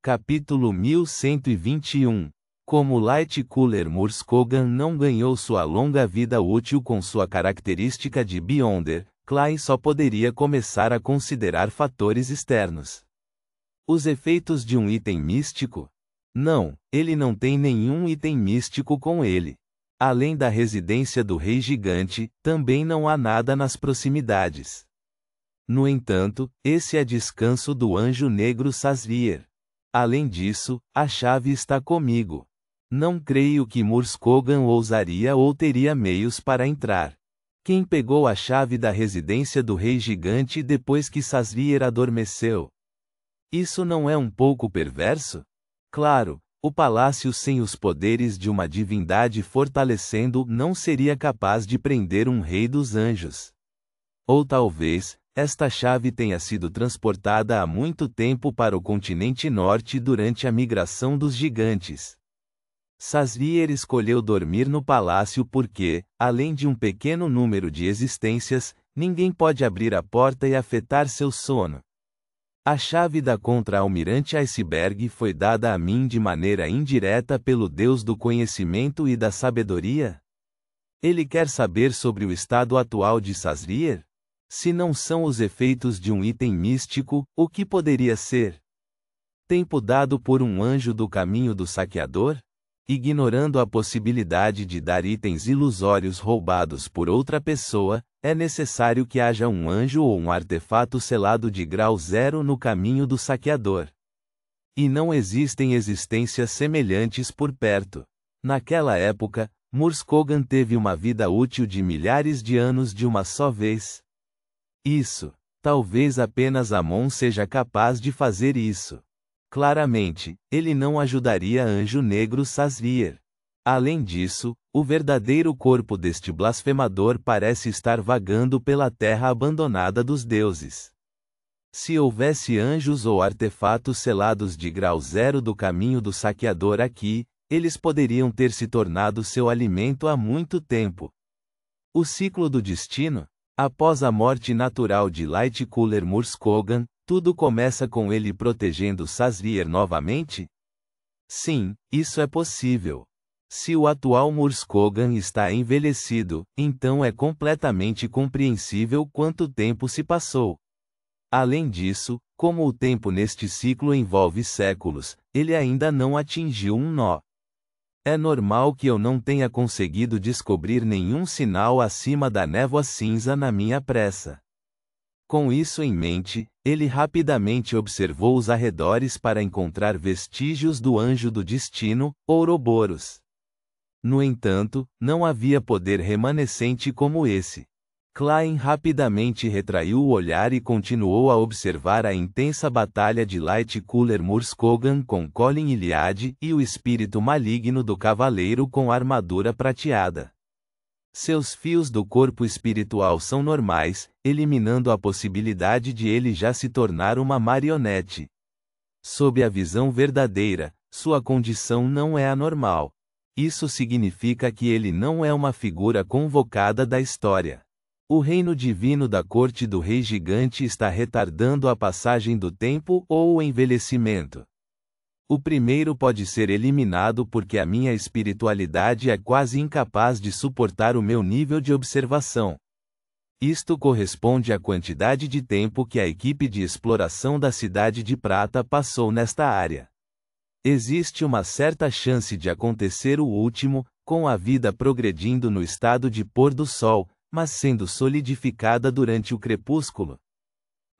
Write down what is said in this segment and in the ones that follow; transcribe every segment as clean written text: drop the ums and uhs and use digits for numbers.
Capítulo 1121. Como Light Cooler Murskogan não ganhou sua longa vida útil com sua característica de Beyonder, Klein só poderia começar a considerar fatores externos. Os efeitos de um item místico? Não, ele não tem nenhum item místico com ele. Além da residência do Rei Gigante, também não há nada nas proximidades. No entanto, esse é descanso do Anjo Negro Sazrier. Além disso, a chave está comigo. Não creio que Murskogan ousaria ou teria meios para entrar. Quem pegou a chave da residência do Rei Gigante depois que Sazrier adormeceu? Isso não é um pouco perverso? Claro, o palácio sem os poderes de uma divindade fortalecendo não seria capaz de prender um rei dos anjos. Ou talvez, esta chave tenha sido transportada há muito tempo para o continente norte durante a migração dos gigantes. Sazrier escolheu dormir no palácio porque, além de um pequeno número de existências, ninguém pode abrir a porta e afetar seu sono. A chave da contra-almirante Iceberg foi dada a mim de maneira indireta pelo Deus do conhecimento e da sabedoria? Ele quer saber sobre o estado atual de Sazrier? Se não são os efeitos de um item místico, o que poderia ser? Tempo dado por um anjo do caminho do saqueador? Ignorando a possibilidade de dar itens ilusórios roubados por outra pessoa, é necessário que haja um anjo ou um artefato selado de grau 0 no caminho do saqueador. E não existem existências semelhantes por perto. Naquela época, Murskogan teve uma vida útil de milhares de anos de uma só vez. Isso. Talvez apenas Amon seja capaz de fazer isso. Claramente, ele não ajudaria Anjo Negro Sazrier. Além disso, o verdadeiro corpo deste blasfemador parece estar vagando pela terra abandonada dos deuses. Se houvesse anjos ou artefatos selados de grau 0 do caminho do saqueador aqui, eles poderiam ter se tornado seu alimento há muito tempo. O ciclo do destino? Após a morte natural de Light Cooler Murskogan, tudo começa com ele protegendo Sazrier novamente? Sim, isso é possível. Se o atual Murskogan está envelhecido, então é completamente compreensível quanto tempo se passou. Além disso, como o tempo neste ciclo envolve séculos, ele ainda não atingiu um nó. É normal que eu não tenha conseguido descobrir nenhum sinal acima da névoa cinza na minha pressa. Com isso em mente, ele rapidamente observou os arredores para encontrar vestígios do Anjo do Destino, Ouroboros. No entanto, não havia poder remanescente como esse. Klein rapidamente retraiu o olhar e continuou a observar a intensa batalha de Light Cooler Murskogan com Colin Iliad e o espírito maligno do cavaleiro com armadura prateada. Seus fios do corpo espiritual são normais, eliminando a possibilidade de ele já se tornar uma marionete. Sob a visão verdadeira, sua condição não é anormal. Isso significa que ele não é uma figura convocada da história. O reino divino da corte do Rei Gigante está retardando a passagem do tempo ou o envelhecimento. O primeiro pode ser eliminado porque a minha espiritualidade é quase incapaz de suportar o meu nível de observação. Isto corresponde à quantidade de tempo que a equipe de exploração da Cidade de Prata passou nesta área. Existe uma certa chance de acontecer o último, com a vida progredindo no estado de pôr do sol, mas sendo solidificada durante o crepúsculo.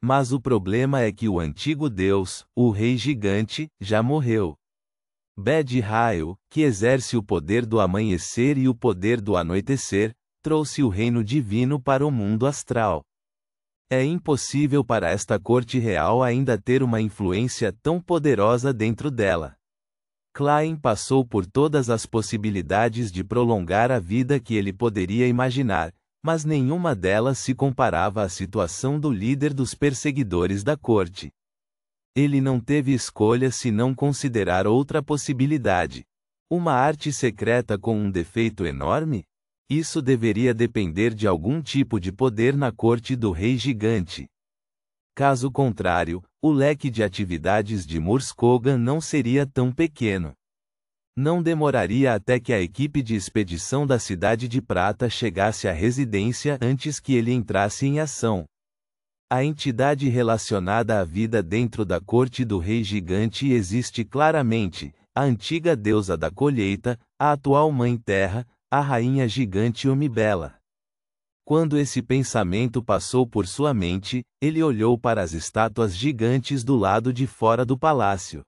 Mas o problema é que o antigo deus, o Rei Gigante, já morreu. Bed-Rael, que exerce o poder do amanhecer e o poder do anoitecer, trouxe o reino divino para o mundo astral. É impossível para esta corte real ainda ter uma influência tão poderosa dentro dela. Klein passou por todas as possibilidades de prolongar a vida que ele poderia imaginar, mas nenhuma delas se comparava à situação do líder dos perseguidores da corte. Ele não teve escolha se não considerar outra possibilidade. Uma arte secreta com um defeito enorme? Isso deveria depender de algum tipo de poder na corte do Rei Gigante. Caso contrário, o leque de atividades de Murskogan não seria tão pequeno. Não demoraria até que a equipe de expedição da Cidade de Prata chegasse à residência antes que ele entrasse em ação. A entidade relacionada à vida dentro da corte do Rei Gigante existe claramente: a antiga deusa da colheita, a atual Mãe Terra, a Rainha Gigante Omibela. Quando esse pensamento passou por sua mente, ele olhou para as estátuas gigantes do lado de fora do palácio.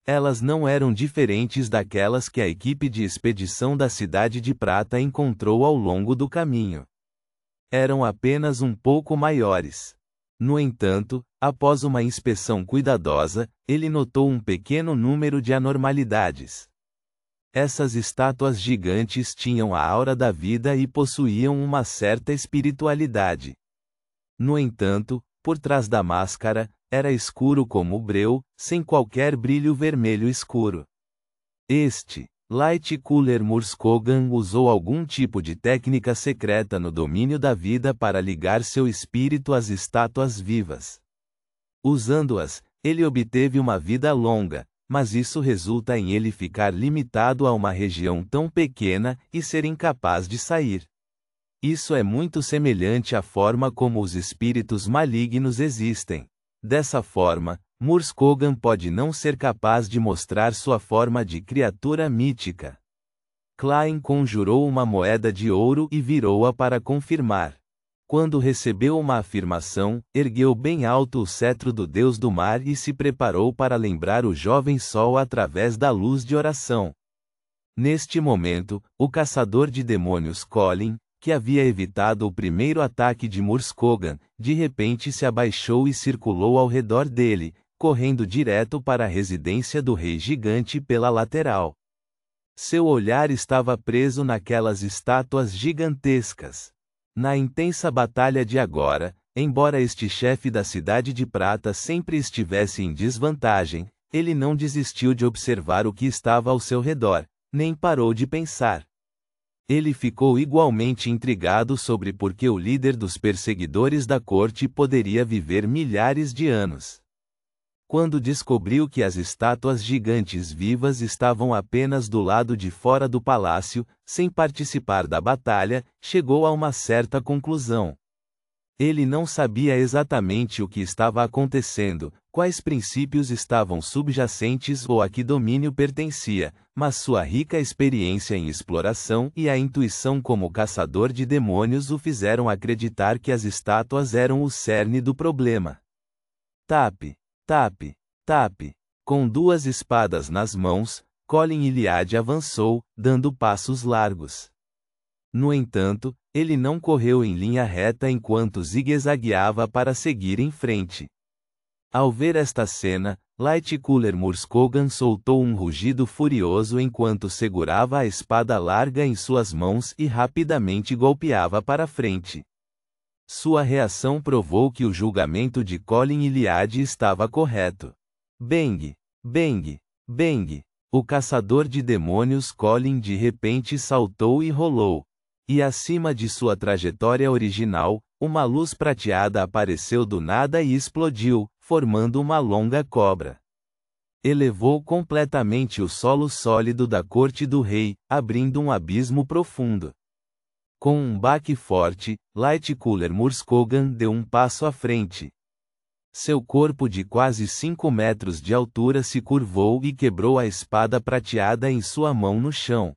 Elas não eram diferentes daquelas que a equipe de expedição da Cidade de Prata encontrou ao longo do caminho. Eram apenas um pouco maiores. No entanto, após uma inspeção cuidadosa, ele notou um pequeno número de anormalidades. Essas estátuas gigantes tinham a aura da vida e possuíam uma certa espiritualidade. No entanto, por trás da máscara, era escuro como breu, sem qualquer brilho vermelho escuro. Light Cooler Murskogan usou algum tipo de técnica secreta no domínio da vida para ligar seu espírito às estátuas vivas. Usando-as, ele obteve uma vida longa, mas isso resulta em ele ficar limitado a uma região tão pequena e ser incapaz de sair. Isso é muito semelhante à forma como os espíritos malignos existem. Dessa forma, Murskogan pode não ser capaz de mostrar sua forma de criatura mítica. Klein conjurou uma moeda de ouro e virou-a para confirmar. Quando recebeu uma afirmação, ergueu bem alto o cetro do deus do mar e se preparou para lembrar o jovem sol através da luz de oração. Neste momento, o caçador de demônios Colin, que havia evitado o primeiro ataque de Murskogan, de repente se abaixou e circulou ao redor dele, correndo direto para a residência do Rei Gigante pela lateral. Seu olhar estava preso naquelas estátuas gigantescas. Na intensa batalha de agora, embora este chefe da Cidade de Prata sempre estivesse em desvantagem, ele não desistiu de observar o que estava ao seu redor, nem parou de pensar. Ele ficou igualmente intrigado sobre por que o líder dos perseguidores da corte poderia viver milhares de anos. Quando descobriu que as estátuas gigantes vivas estavam apenas do lado de fora do palácio, sem participar da batalha, chegou a uma certa conclusão. Ele não sabia exatamente o que estava acontecendo, quais princípios estavam subjacentes ou a que domínio pertencia, mas sua rica experiência em exploração e a intuição como caçador de demônios o fizeram acreditar que as estátuas eram o cerne do problema. Tap, tap, tap. Com duas espadas nas mãos, Colin Iliad avançou, dando passos largos. No entanto, ele não correu em linha reta enquanto zigue-zagueava para seguir em frente. Ao ver esta cena, Light Cooler Murskogan soltou um rugido furioso enquanto segurava a espada larga em suas mãos e rapidamente golpeava para frente. Sua reação provou que o julgamento de Colin Iliad estava correto. Bang! Bang! Bang! O caçador de demônios Colin de repente saltou e rolou. E acima de sua trajetória original, uma luz prateada apareceu do nada e explodiu, formando uma longa cobra. Elevou completamente o solo sólido da corte do rei, abrindo um abismo profundo. Com um baque forte, Light Cooler Murskogan deu um passo à frente. Seu corpo de quase 5 metros de altura se curvou e quebrou a espada prateada em sua mão no chão.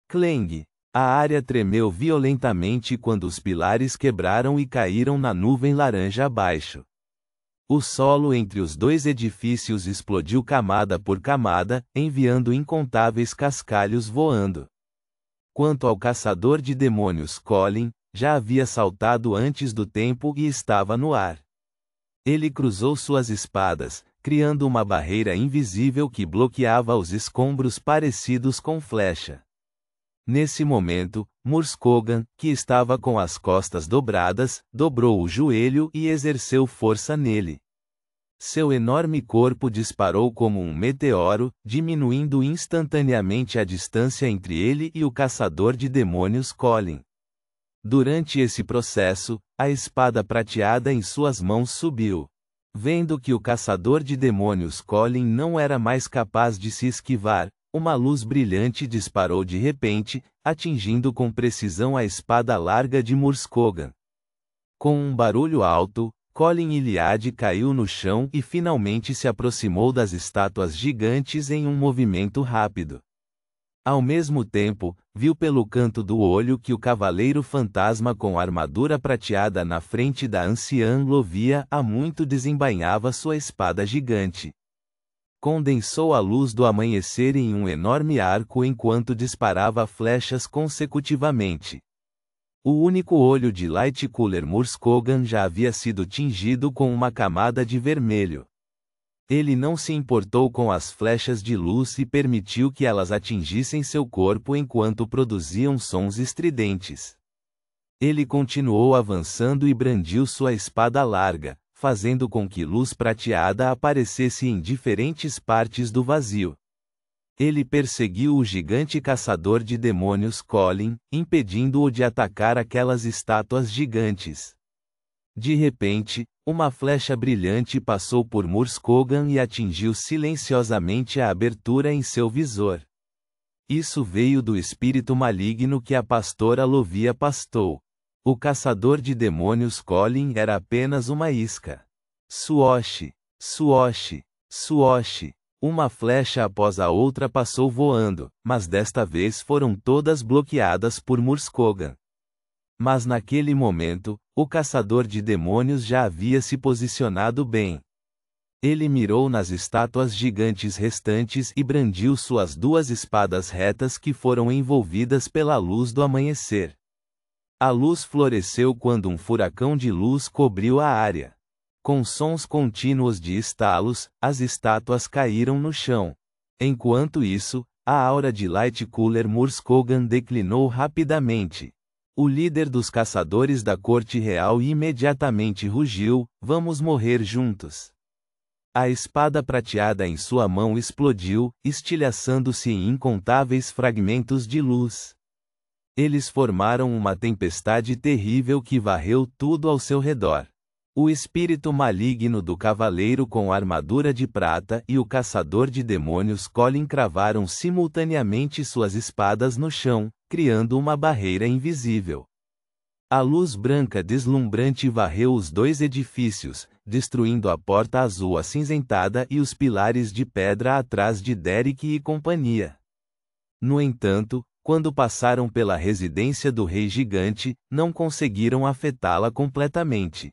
Clang! A área tremeu violentamente quando os pilares quebraram e caíram na nuvem laranja abaixo. O solo entre os dois edifícios explodiu camada por camada, enviando incontáveis cascalhos voando. Quanto ao caçador de demônios Colin, já havia saltado antes do tempo e estava no ar. Ele cruzou suas espadas, criando uma barreira invisível que bloqueava os escombros parecidos com flecha. Nesse momento, Murskogan, que estava com as costas dobradas, dobrou o joelho e exerceu força nele. Seu enorme corpo disparou como um meteoro, diminuindo instantaneamente a distância entre ele e o caçador de demônios Colin. Durante esse processo, a espada prateada em suas mãos subiu. Vendo que o caçador de demônios Colin não era mais capaz de se esquivar, uma luz brilhante disparou de repente, atingindo com precisão a espada larga de Murskogan. Com um barulho alto, Colin Iliad caiu no chão e finalmente se aproximou das estátuas gigantes em um movimento rápido. Ao mesmo tempo, viu pelo canto do olho que o cavaleiro fantasma com armadura prateada na frente da anciã Lovia há muito desembainhava sua espada gigante. Condensou a luz do amanhecer em um enorme arco enquanto disparava flechas consecutivamente. O único olho de Lightcooler Murskogan já havia sido tingido com uma camada de vermelho. Ele não se importou com as flechas de luz e permitiu que elas atingissem seu corpo enquanto produziam sons estridentes. Ele continuou avançando e brandiu sua espada larga, fazendo com que luz prateada aparecesse em diferentes partes do vazio. Ele perseguiu o gigante caçador de demônios Colin, impedindo-o de atacar aquelas estátuas gigantes. De repente, uma flecha brilhante passou por Murskogan e atingiu silenciosamente a abertura em seu visor. Isso veio do espírito maligno que a pastora Lovia pastou. O caçador de demônios Colin era apenas uma isca. Suoshi, suoshi, suoshi. Uma flecha após a outra passou voando, mas desta vez foram todas bloqueadas por Murskogan. Mas naquele momento, o caçador de demônios já havia se posicionado bem. Ele mirou nas estátuas gigantes restantes e brandiu suas duas espadas retas que foram envolvidas pela luz do amanhecer. A luz floresceu quando um furacão de luz cobriu a área. Com sons contínuos de estalos, as estátuas caíram no chão. Enquanto isso, a aura de Lightcooler Murskogan declinou rapidamente. O líder dos caçadores da corte real imediatamente rugiu: "Vamos morrer juntos." A espada prateada em sua mão explodiu, estilhaçando-se em incontáveis fragmentos de luz. Eles formaram uma tempestade terrível que varreu tudo ao seu redor. O espírito maligno do cavaleiro com armadura de prata e o caçador de demônios Colin cravaram simultaneamente suas espadas no chão, criando uma barreira invisível. A luz branca deslumbrante varreu os dois edifícios, destruindo a porta azul acinzentada e os pilares de pedra atrás de Derek e companhia. No entanto, quando passaram pela residência do rei gigante, não conseguiram afetá-la completamente.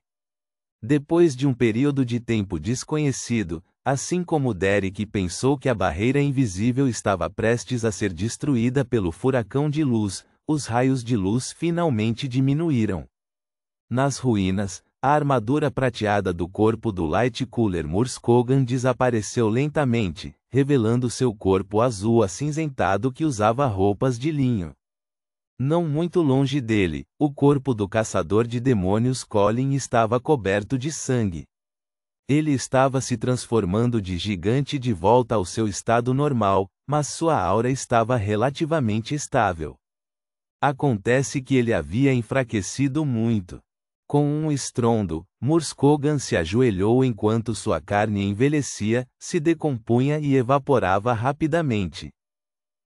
Depois de um período de tempo desconhecido, assim como Derek pensou que a barreira invisível estava prestes a ser destruída pelo furacão de luz, os raios de luz finalmente diminuíram. Nas ruínas, a armadura prateada do corpo do Lightcooler Murskogan desapareceu lentamente, revelando seu corpo azul acinzentado que usava roupas de linho. Não muito longe dele, o corpo do caçador de demônios Colin estava coberto de sangue. Ele estava se transformando de gigante de volta ao seu estado normal, mas sua aura estava relativamente estável. Acontece que ele havia enfraquecido muito. Com um estrondo, Murskogan se ajoelhou enquanto sua carne envelhecia, se decompunha e evaporava rapidamente.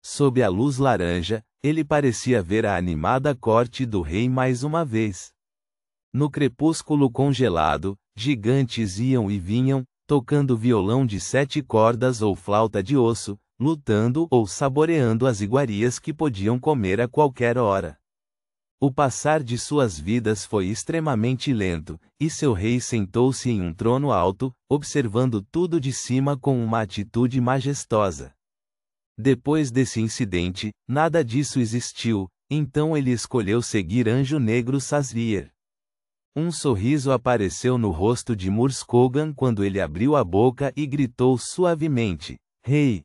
Sob a luz laranja, ele parecia ver a animada corte do rei mais uma vez. No crepúsculo congelado, gigantes iam e vinham, tocando violão de 7 cordas ou flauta de osso, lutando ou saboreando as iguarias que podiam comer a qualquer hora. O passar de suas vidas foi extremamente lento, e seu rei sentou-se em um trono alto, observando tudo de cima com uma atitude majestosa. Depois desse incidente, nada disso existiu, então ele escolheu seguir Anjo Negro Sazrier. Um sorriso apareceu no rosto de Murskogan quando ele abriu a boca e gritou suavemente: "Rei!"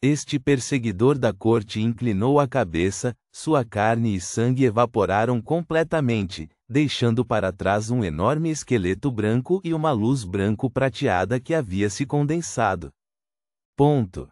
Este perseguidor da corte inclinou a cabeça, sua carne e sangue evaporaram completamente, deixando para trás um enorme esqueleto branco e uma luz branco prateada que havia se condensado. Ponto.